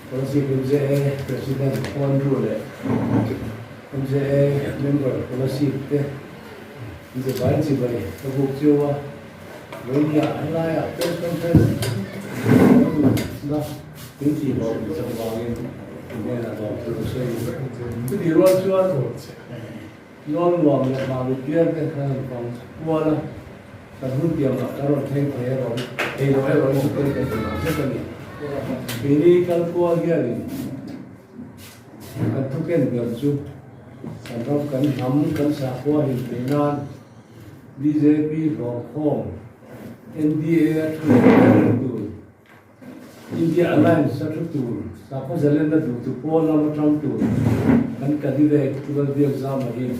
policy MCA president on rule MCA member policy te the vice by the book jo when ya ala press conference na tin chỉ bảo bị trong vòng nên là bảo tôi xây cái điều đó chưa non luồng là mà được kia cái thằng còn qua là thằng hút tiền là cái rồi thêm thế rồi thì rồi một cái rất là nhiều vì đi căn qua kia thì căn thuốc cái việc chú căn đó căn hầm căn sạc qua hình Việt Nam BJP vào phong NDA thu India Alliance sa tu tapos zalen na tu po na Trump tu kan kadide tu the exam again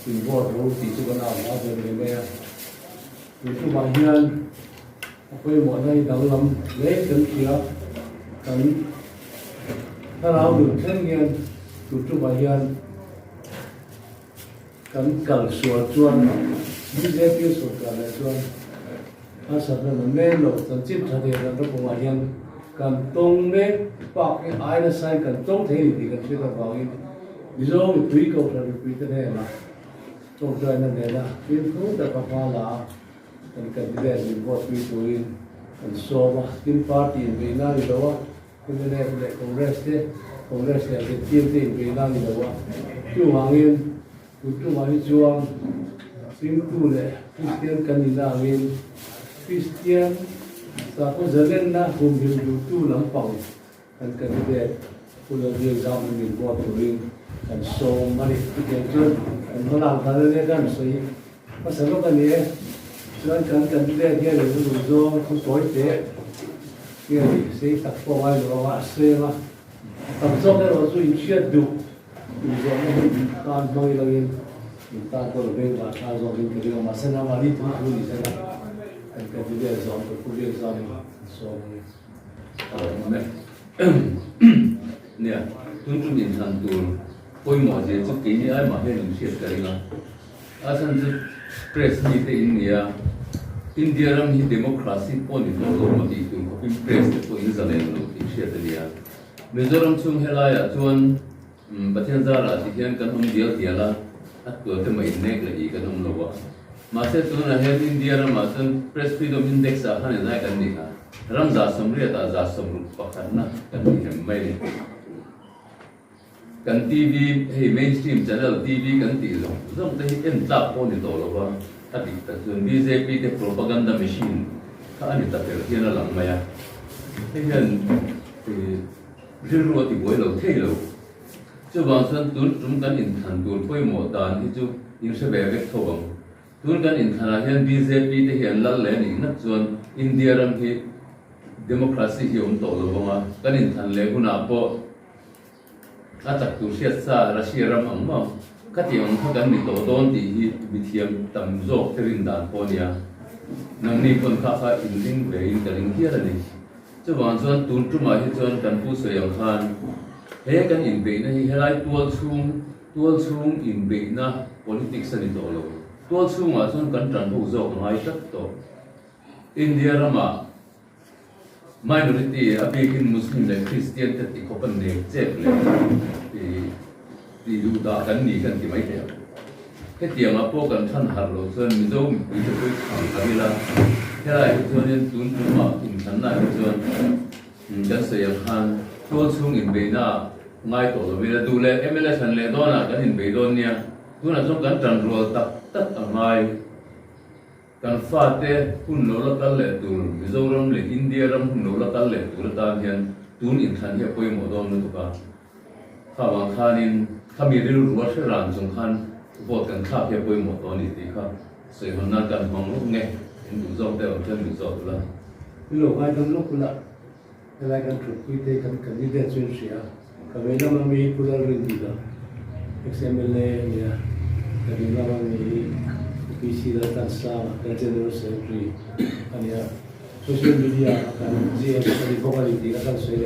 in board road ti tu na ma de me ya tu ma hian apoi mo nai dang lam le kan kia kan tarau du then hian tu ma hian kan kal suar chuan BJP so ka le chuan asa na me lo tan chip tha de na ko ma hian kan tong me pak cái ai là sai kan tong thế thì kan chưa vào cái ví dụ như quý cầu là quý cái này là trong trời này là cái khu đã có hoa là kan đi về thì có quý tuổi kan so mà cái party về na đi đâu cái này là congress là cái team về na đi đâu chú hoàng yên chú hoàng chuang sinh tu này Christian kan đi na yên Christian sa ko zalen na hum him tu lam pang kan kan de pula de exam ni bo to ring kan so mani ke jo kan holang kan le kan so yi pa sa lo kan ye chuan kan de ye le du zo ko toi te ye se ta ko ai lo wa se ma tam so de lo su in chia du zo na kan noi lo yin ta ko lo be wa ta zo rin ke ma se na ma li tu ni se na cái video dòng của khu vực dòng dòng nè nè tôi chú nhìn thằng tôi ôi mọi gì chút kỹ như ai mà hay làm chuyện cái đó asan chút press như thế India India ram hi democracy point nó luôn mà đi tôi có press tôi in ra lên rồi thì chuyện đấy à Mizoram chung helai à chuan bắt hiện ra là thì hiện cái hôm điều thì là tôi cái mấy này là gì cái hôm lâu mà sẽ tôi là hết India mà chân press freedom index à hắn này cái gì cả ram giả sum riết à giả sum bạc na cái gì hem mấy cái TV hay mainstream channel TV cái gì rồi giống cái em tập con đi đâu rồi ta đi ta dùng BJP cái propaganda machine cái anh ta phải hiện là làm mày à thế hiện thì riêng rồi thì buổi đầu thế rồi chứ bằng sân tuấn chúng ta nhìn thằng tuấn quay một đàn thì chú in sẽ về cái thầu bằng tuân kan in thana hian BJP te hian lal le ni na chuan India ram hi democracy hi to lo bonga kan in than le guna po a chak tu sia sa Russia ram ang ma ka ti ang kha kan mi to don ti hi mi thiam tam zo terin dan po nia nang ni kon kha in ling ve in kaling hia la ni chu wan chuan tun tu ma hi chuan kan pu so yang khan he kan in be na hi helai tual chung in be na politics ani to lo tôi chung mà chúng cần trần thủ dầu ngay tất tổ India mà minority American Muslim là Christian thì có vấn đề chết lên thì đủ đã cần gì cần thì mấy điều cái tiền mà po cần thân hạt rồi cho nên dâu bị cho tôi thằng cái là thế này cho nên tuấn mà in thân này cho nên cái sự han tôi chung in về na ngay tổ rồi bây giờ đủ lên MLS thành lệ đó là cái in về đó nha tôi là trong cần trần rồi tập tất ở ngoài kan fa te hun lo la kal le tur Mizoram le India ram hun lo la kal le tur ta hian tun in than he poi mo dom nu ka kha wang khanin khami ri ru wa ran chung khan bot kan kha he poi mo to ni ti kha sei hon na kan hong lu nge in du zom te on chen du zo la lo ai kan lo kula lai kan tru kui te kan kan ni de chun sia ka ve na ma mi kula ri di da XMLA ya ka ni na ma mi PC da tan sa ka general secretary ania social media kan GM ka ni ko ka ni di ka kan sei